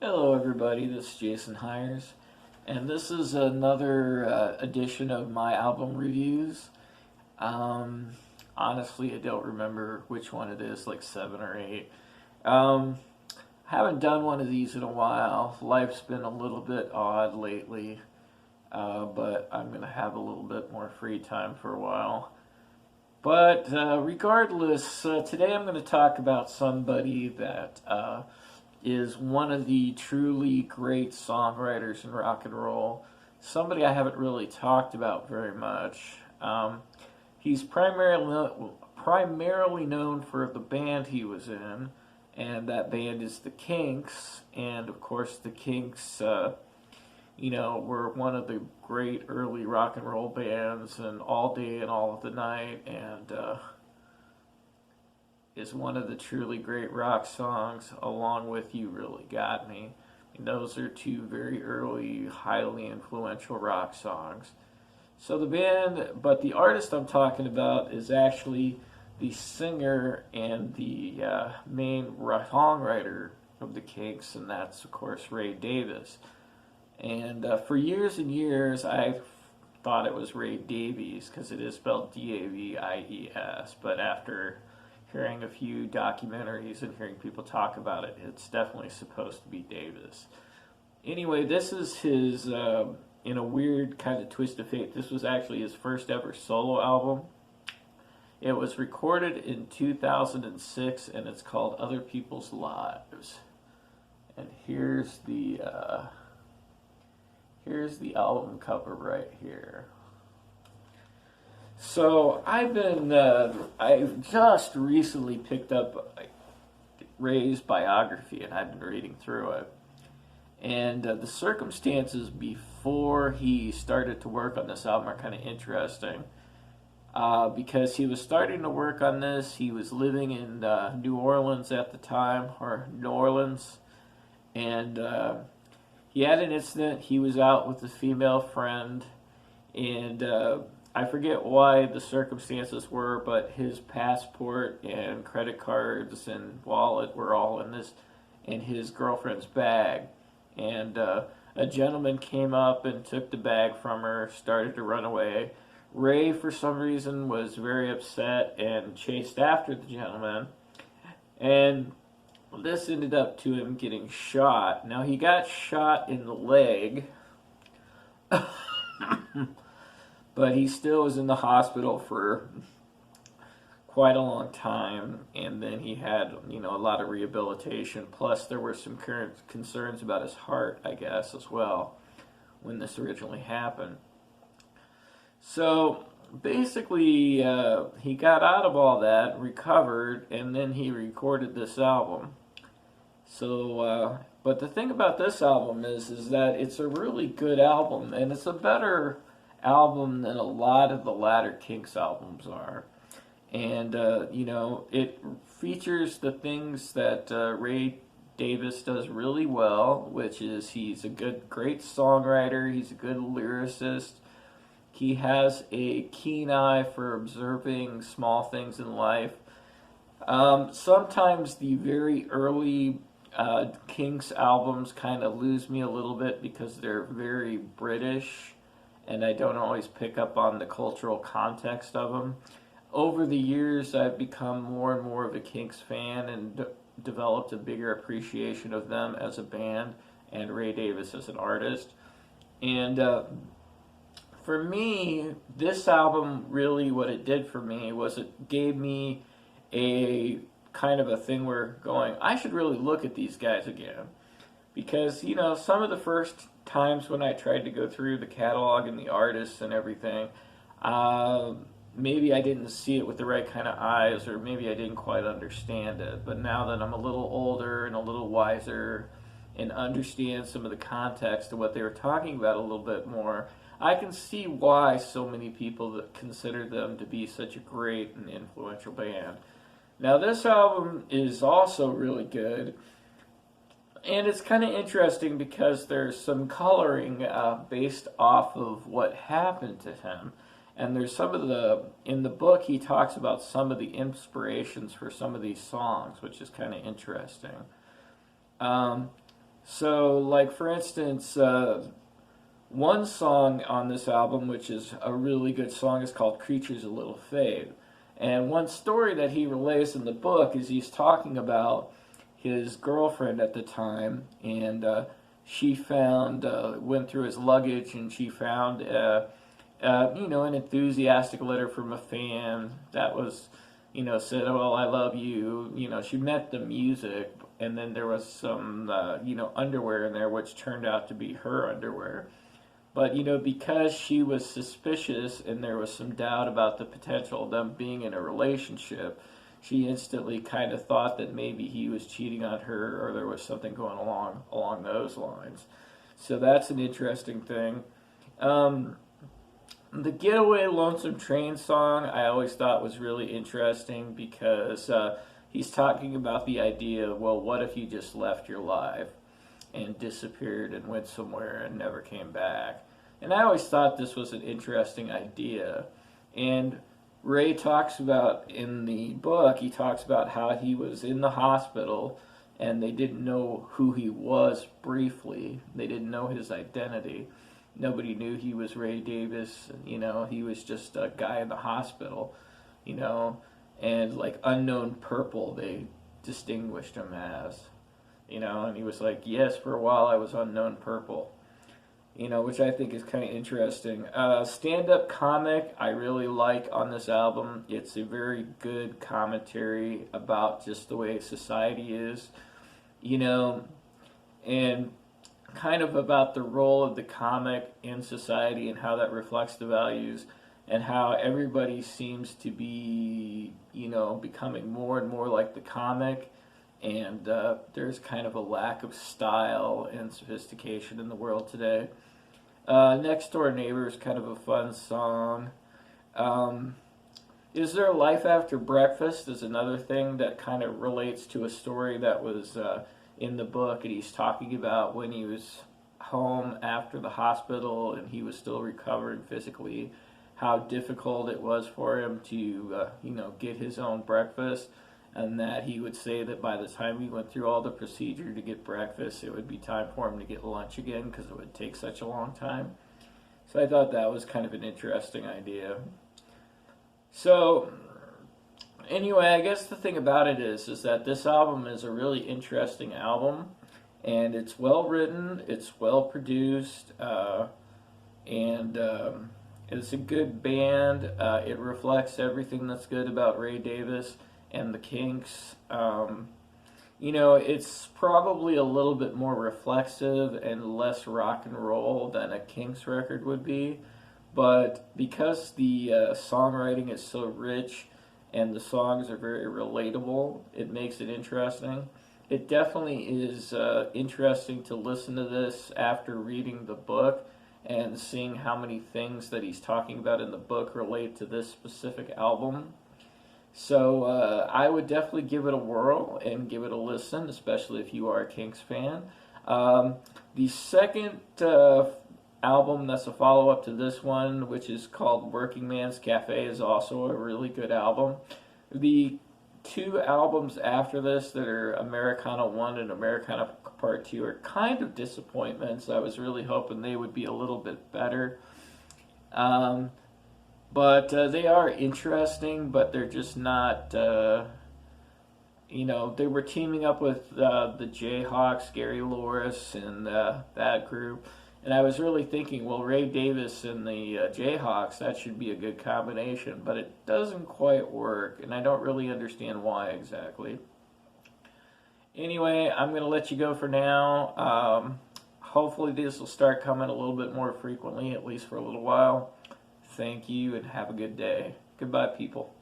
Hello, everybody. This is Jason Heires, and this is another edition of my album reviews. Um, Honestly, I don't remember which one it is, like 7 or 8. Um, I haven't done one of these in a while. Life's been a little bit odd lately, but I'm going to have a little bit more free time for a while. But regardless, today I'm going to talk about somebody that is one of the truly great songwriters in rock and roll. Somebody I haven't really talked about very much. He's primarily known for the band he was in, and that band is the Kinks. And of course, the Kinks, were one of the great early rock and roll bands, and All Day and All of the Night, and is one of the truly great rock songs, along with You Really Got Me. And those are two very early, highly influential rock songs. So the artist I'm talking about is actually the singer and the main songwriter of the Kinks, and that's, of course, Ray Davies. And for years and years, I thought it was Ray Davies because it is spelled Davies, but after hearing a few documentaries and hearing people talk about it, it's definitely supposed to be Davis. Anyway, this is his, in a weird kind of twist of fate, this was actually his first ever solo album. It was recorded in 2006, and it's called Other People's Lives. And here's the album cover right here. So I just recently picked up Ray's biography, and I've been reading through it. And the circumstances before he started to work on this album are kind of interesting. Because he was starting to work on this, he was living in New Orleans at the time, and he had an incident. He was out with a female friend, and I forget why the circumstances were, but his passport and credit cards and wallet were all in his girlfriend's bag. And a gentleman came up and took the bag from her, started to run away. Ray, for some reason, was very upset and chased after the gentleman. And this ended up to him getting shot. Now, he got shot in the leg. But he still was in the hospital for quite a long time, and then he had, a lot of rehabilitation. Plus, there were some current concerns about his heart, I guess, as well, when this originally happened. So, basically, he got out of all that, recovered, and then he recorded this album. So, but the thing about this album is that it's a really good album, and it's a better album than a lot of the latter Kinks albums are. And, it features the things that Ray Davies does really well, which is he's a great songwriter, he's a good lyricist, he has a keen eye for observing small things in life. Sometimes the very early Kinks albums kind of lose me a little bit because they're very British, and I don't always pick up on the cultural context of them. Over the years, I've become more and more of a Kinks fan and developed a bigger appreciation of them as a band and Ray Davies as an artist. And for me, this album, really what it did for me was it gave me a kind of a thing where going, I should really look at these guys again. Because, some of the first times when I tried to go through the catalog and the artists and everything, maybe I didn't see it with the right kind of eyes, or maybe I didn't quite understand it. But now that I'm a little older and a little wiser and understand some of the context of what they were talking about a little bit more, I can see why so many people consider them to be such a great and influential band. Now, this album is also really good. And it's kind of interesting because there's some coloring based off of what happened to him. And there's in the book, he talks about some of the inspirations for some of these songs, which is kind of interesting. So, like for instance, one song on this album, which is a really good song, is called "Creatures of Little Fade." And one story that he relays in the book is he's talking about his girlfriend at the time, and she found went through his luggage, and she found an enthusiastic letter from a fan that was, said, "Oh, well, I love you." She met the music, and then there was some, underwear in there, which turned out to be her underwear. But, because she was suspicious and there was some doubt about the potential of them being in a relationship, she instantly kind of thought that maybe he was cheating on her or there was something going along those lines. So that's an interesting thing. Um, the Getaway Lonesome Train song I always thought was really interesting because he's talking about the idea, well, what if you just left your life and disappeared and went somewhere and never came back? And I always thought this was an interesting idea. And Ray talks about in the book, he talks about how he was in the hospital and they didn't know who he was briefly. They didn't know his identity. Nobody knew he was Ray Davies. He was just a guy in the hospital, you know, and like Unknown Purple, they distinguished him as, and he was like, yes, for a while I was Unknown Purple, which I think is kind of interesting. Stand-up comic I really like on this album. It's a very good commentary about just the way society is, and kind of about the role of the comic in society and how that reflects the values and how everybody seems to be, becoming more and more like the comic, and there's kind of a lack of style and sophistication in the world today. Next Door Neighbor is kind of a fun song. Is There a Life After Breakfast is another thing that kind of relates to a story that was in the book, and he's talking about when he was home after the hospital and he was still recovering physically, how difficult it was for him to, get his own breakfast, and that he would say that by the time he went through all the procedure to get breakfast, it would be time for him to get lunch again because it would take such a long time. So I thought that was kind of an interesting idea. So anyway, I guess the thing about it is that this album is a really interesting album, and it's well written, it's well produced, and it's a good band. It reflects everything that's good about Ray Davies and the Kinks. It's probably a little bit more reflexive and less rock and roll than a Kinks record would be, but because the songwriting is so rich and the songs are very relatable, it makes it interesting. It definitely is interesting to listen to this after reading the book and seeing how many things that he's talking about in the book relate to this specific album. So I would definitely give it a whirl and give it a listen, especially if you are a Kinks fan. The second album that's a follow-up to this one, which is called Working Man's Cafe, is also a really good album. The two albums after this that are Americana 1 and Americana Part 2 are kind of disappointments. I was really hoping they would be a little bit better. But they are interesting, but they're just not, they were teaming up with the Jayhawks, Gary Loris, and that group. And I was really thinking, well, Ray Davies and the Jayhawks, that should be a good combination, but it doesn't quite work, and I don't really understand why exactly. Anyway, I'm going to let you go for now. Hopefully this will start coming a little bit more frequently, at least for a little while. Thank you, and have a good day. Goodbye, people.